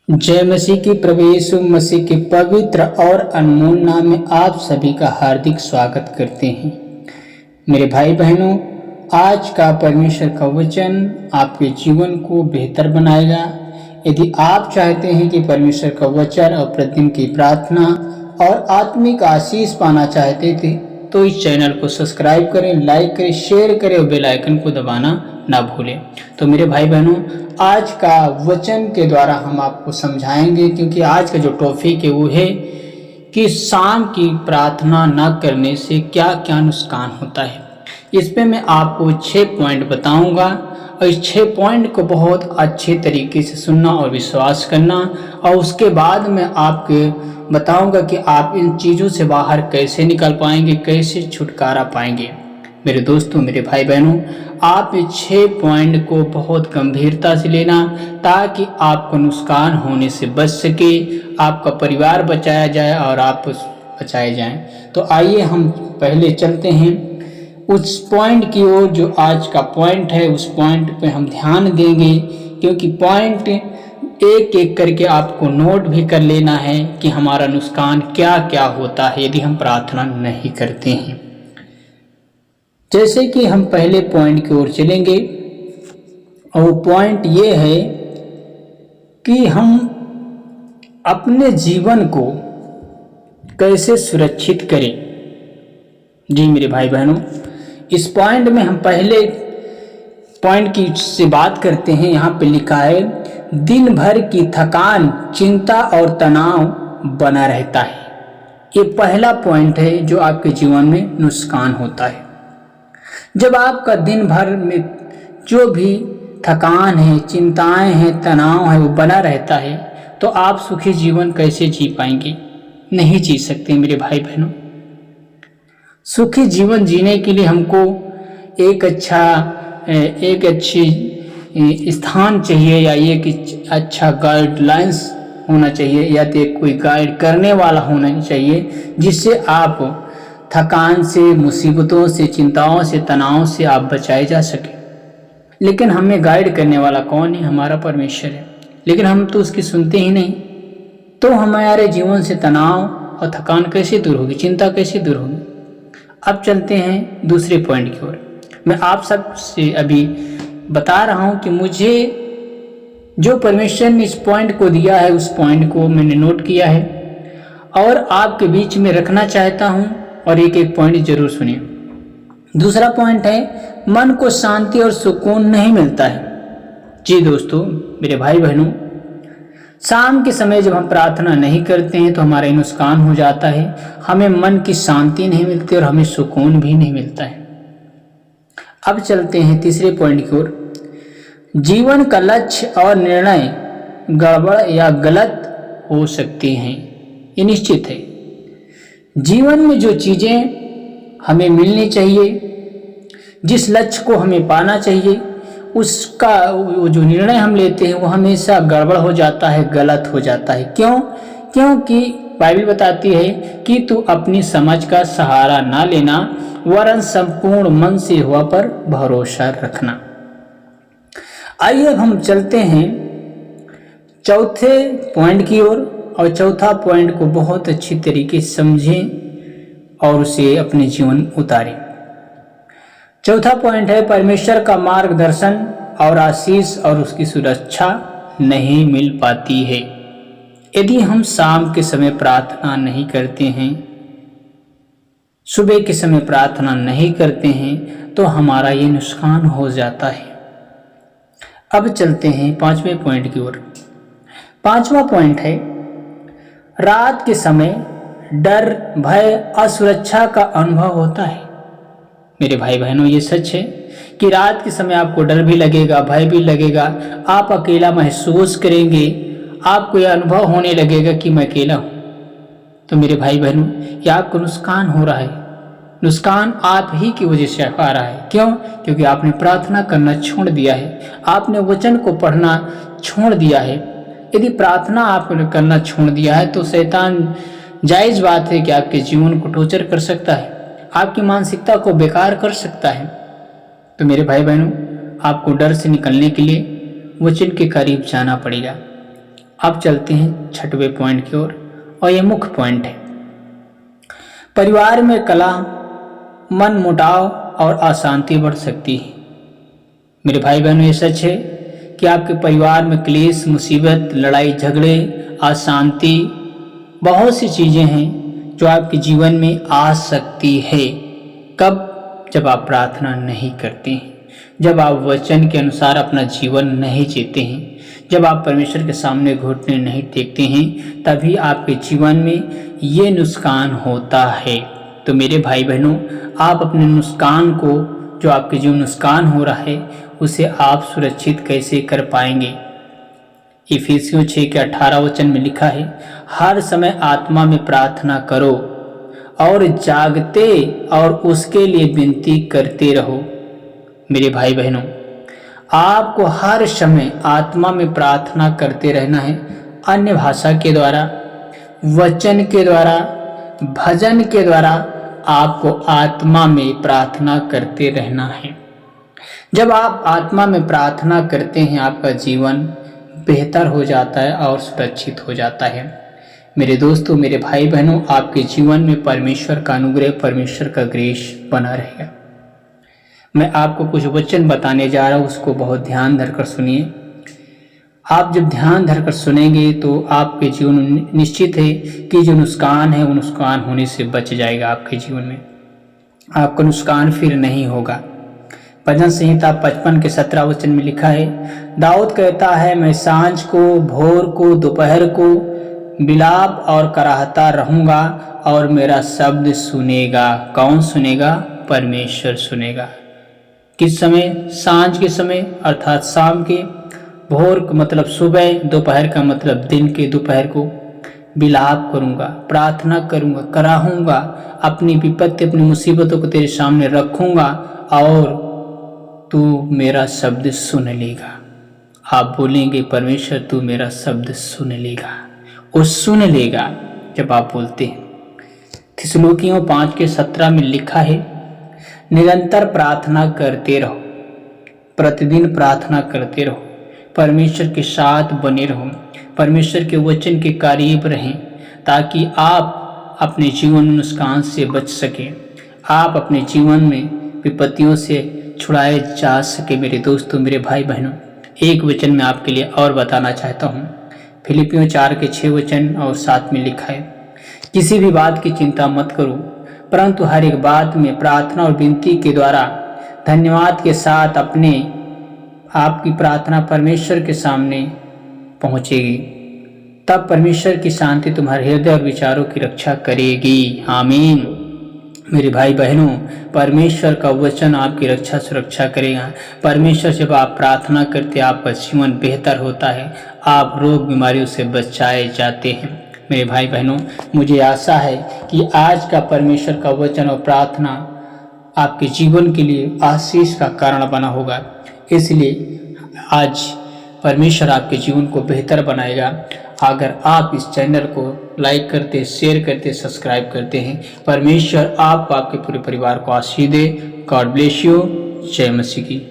जय मसीह की प्रभु यीशु मसीह के पवित्र और अनमोल नाम में आप सभी का हार्दिक स्वागत करते हैं। मेरे भाई बहनों, आज का परमेश्वर का वचन आपके जीवन को बेहतर बनाएगा। यदि आप चाहते हैं कि परमेश्वर का वचन और प्रतिदिन की प्रार्थना और आत्मिक आशीष पाना चाहते थे तो इस चैनल को सब्सक्राइब करें, लाइक करें, शेयर करें और बेल आइकन को दबाना ना भूलें। तो मेरे भाई बहनों, आज का वचन के द्वारा हम आपको समझाएंगे, क्योंकि आज का जो टॉपिक है वो है कि शाम की प्रार्थना न करने से क्या क्या नुकसान होता है। इस पे मैं आपको 6 पॉइंट बताऊंगा और इस 6 पॉइंट को बहुत अच्छे तरीके से सुनना और विश्वास करना, और उसके बाद मैं आपको बताऊंगा कि आप इन चीज़ों से बाहर कैसे निकल पाएंगे, कैसे छुटकारा पाएंगे। मेरे दोस्तों, मेरे भाई बहनों, आप ये 6 पॉइंट को बहुत गंभीरता से लेना ताकि आपको नुकसान होने से बच सके, आपका परिवार बचाया जाए और आप बचाए जाएं। तो आइए हम पहले चलते हैं उस पॉइंट की ओर जो आज का पॉइंट है। उस पॉइंट पे हम ध्यान देंगे, क्योंकि पॉइंट एक एक करके आपको नोट भी कर लेना है कि हमारा नुकसान क्या क्या होता है यदि हम प्रार्थना नहीं करते हैं। जैसे कि हम पहले पॉइंट की ओर चलेंगे, और पॉइंट ये है कि हम अपने जीवन को कैसे सुरक्षित करें। जी मेरे भाई बहनों, इस पॉइंट में हम पहले पॉइंट की से बात करते हैं। यहाँ पे लिखा है, दिन भर की थकान, चिंता और तनाव बना रहता है। ये पहला पॉइंट है जो आपके जीवन में नुकसान होता है। जब आपका दिन भर में जो भी थकान है, चिंताएं हैं, तनाव है, वो बना रहता है, तो आप सुखी जीवन कैसे जी पाएंगे? नहीं जी सकते मेरे भाई बहनों। सुखी जीवन जीने के लिए हमको एक अच्छी स्थान चाहिए, या एक अच्छा गाइडलाइंस होना चाहिए, या तो कोई गाइड करने वाला होना चाहिए जिससे आप थकान से, मुसीबतों से, चिंताओं से, तनाव से आप बचाए जा सके। लेकिन हमें गाइड करने वाला कौन है? हमारा परमेश्वर है। लेकिन हम तो उसकी सुनते ही नहीं। तो हमारे जीवन से तनाव और थकान कैसे दूर होगी, चिंता कैसे दूर होगी? अब चलते हैं दूसरे पॉइंट की ओर। मैं आप सबसे अभी बता रहा हूं कि मुझे जो परमेश्वर ने इस पॉइंट को दिया है, उस पॉइंट को मैंने नोट किया है और आपके बीच में रखना चाहता हूं, और एक एक पॉइंट जरूर सुनिए। दूसरा पॉइंट है, मन को शांति और सुकून नहीं मिलता है। जी दोस्तों, मेरे भाई बहनों, शाम के समय जब हम प्रार्थना नहीं करते हैं तो हमारा नुकसान हो जाता है। हमें मन की शांति नहीं मिलती और हमें सुकून भी नहीं मिलता है। अब चलते हैं तीसरे पॉइंट की ओर। जीवन का लक्ष्य और निर्णय गड़बड़ या गलत हो सकते हैं, ये निश्चित है। जीवन में जो चीजें हमें मिलनी चाहिए, जिस लक्ष्य को हमें पाना चाहिए, उसका जो निर्णय हम लेते हैं वो हमेशा गड़बड़ हो जाता है, गलत हो जाता है। क्यों? क्योंकि बाइबल बताती है कि तू अपनी समझ का सहारा ना लेना, वरन संपूर्ण मन से हुआ पर भरोसा रखना। आइए हम चलते हैं चौथे पॉइंट की ओर, और चौथा पॉइंट को बहुत अच्छी तरीके से समझें और उसे अपने जीवन उतारें। चौथा पॉइंट है, परमेश्वर का मार्गदर्शन और आशीष और उसकी सुरक्षा नहीं मिल पाती है। यदि हम शाम के समय प्रार्थना नहीं करते हैं, सुबह के समय प्रार्थना नहीं करते हैं, तो हमारा ये नुकसान हो जाता है। अब चलते हैं पांचवें पॉइंट की ओर। पांचवा पॉइंट है, रात के समय डर, भय, असुरक्षा का अनुभव होता है। मेरे भाई बहनों, ये सच है कि रात के समय आपको डर भी लगेगा, भय भी लगेगा, आप अकेला महसूस करेंगे, आपको यह अनुभव होने लगेगा कि मैं अकेला हूं। तो मेरे भाई बहनों, ये आपको नुकसान हो रहा है। नुकसान आप ही की वजह से आ रहा है। क्यों? क्योंकि आपने प्रार्थना करना छोड़ दिया है, आपने वचन को पढ़ना छोड़ दिया है। यदि प्रार्थना आपने करना छोड़ दिया है तो शैतान, जायज बात है कि आपके जीवन को टॉर्चर कर सकता है, आपकी मानसिकता को बेकार कर सकता है। तो मेरे भाई बहनों, आपको डर से निकलने के लिए वचन के करीब जाना पड़ेगा। अब चलते हैं छठवें पॉइंट की ओर, और ये मुख्य पॉइंट है। परिवार में कलह, मन मुटाव और अशांति बढ़ सकती है। मेरे भाई बहनों, ये सच है कि आपके परिवार में क्लेश, मुसीबत, लड़ाई झगड़े, अशांति, बहुत सी चीज़ें हैं जो आपके जीवन में आ सकती है। कब? जब आप प्रार्थना नहीं करते हैं, जब आप वचन के अनुसार अपना जीवन नहीं जीते हैं, जब आप परमेश्वर के सामने घुटने नहीं टेकते हैं, तभी आपके जीवन में ये नुकसान होता है। तो मेरे भाई बहनों, आप अपने नुकसान को, जो आपके जीवन नुकसान हो रहा है, उसे आप सुरक्षित कैसे कर पाएंगे? इफिसियों 6:18 वचन में लिखा है, हर समय आत्मा में प्रार्थना करो और जागते और उसके लिए विनती करते रहो। मेरे भाई बहनों, आपको हर समय आत्मा में प्रार्थना करते रहना है, अन्य भाषा के द्वारा, वचन के द्वारा, भजन के द्वारा आपको आत्मा में प्रार्थना करते रहना है। जब आप आत्मा में प्रार्थना करते हैं, आपका जीवन बेहतर हो जाता है और सुरक्षित हो जाता है। मेरे दोस्तों, मेरे भाई बहनों, आपके जीवन में परमेश्वर का अनुग्रह, परमेश्वर का ग्रेस बना रहेगा। मैं आपको कुछ वचन बताने जा रहा हूँ, उसको बहुत ध्यान धरकर सुनिए। आप जब ध्यान धरकर सुनेंगे तो आपके जीवन में निश्चित है कि जो नुकसान है वो नुकसान होने से बच जाएगा। आपके जीवन में आपका नुकसान फिर नहीं होगा। भजन संहिता 55 के 17 वचन में लिखा है, दाऊद कहता है, मैं सांझ को, भोर को, दोपहर को विलाप और कराहता रहूंगा और मेरा शब्द सुनेगा। कौन सुनेगा? परमेश्वर सुनेगा। किस समय? सांझ के समय अर्थात शाम के, भोर का मतलब सुबह, दोपहर का मतलब दिन के दोपहर को विलाप करूंगा, प्रार्थना करूंगा, कराहूंगा, अपनी विपत्ति, अपनी मुसीबतों को तेरे सामने रखूंगा और तू मेरा शब्द सुन लेगा। आप बोलेंगे, परमेश्वर तू मेरा शब्द सुन लेगा। वो सुन लेगा जब आप बोलते हैं। थिस्सलुनीकियों 5:17 में लिखा है, निरंतर प्रार्थना करते रहो, प्रतिदिन प्रार्थना करते रहो, परमेश्वर के साथ बने रहो, परमेश्वर के वचन के करीब रहें, ताकि आप अपने जीवन में नुकसान से बच सकें, आप अपने जीवन में विपत्तियों से छुड़ाए जा सके। मेरे दोस्तों, मेरे भाई बहनों, एक वचन मैं आपके लिए और बताना चाहता हूँ। फिलिपियों 4:6 वचन और 7 में लिखा है, किसी भी बात की चिंता मत करो, परंतु हर एक बात में प्रार्थना और विनती के द्वारा धन्यवाद के साथ अपने आपकी प्रार्थना परमेश्वर के सामने पहुँचेगी। तब परमेश्वर की शांति तुम्हारे हृदय और विचारों की रक्षा करेगी। आमीन। मेरे भाई बहनों, परमेश्वर का वचन आपकी रक्षा सुरक्षा करेगा। परमेश्वर जब आप प्रार्थना करते आपका जीवन बेहतर होता है, आप रोग बीमारियों से बचाए जाते हैं। मेरे भाई बहनों, मुझे आशा है कि आज का परमेश्वर का वचन और प्रार्थना आपके जीवन के लिए आशीष का कारण बना होगा। इसलिए आज परमेश्वर आपके जीवन को बेहतर बनाएगा अगर आप इस चैनल को लाइक करते, शेयर करते, सब्सक्राइब करते हैं। परमेश्वर आपको, आपके पूरे परिवार को आशीष दे। God bless you. जय मसीह की।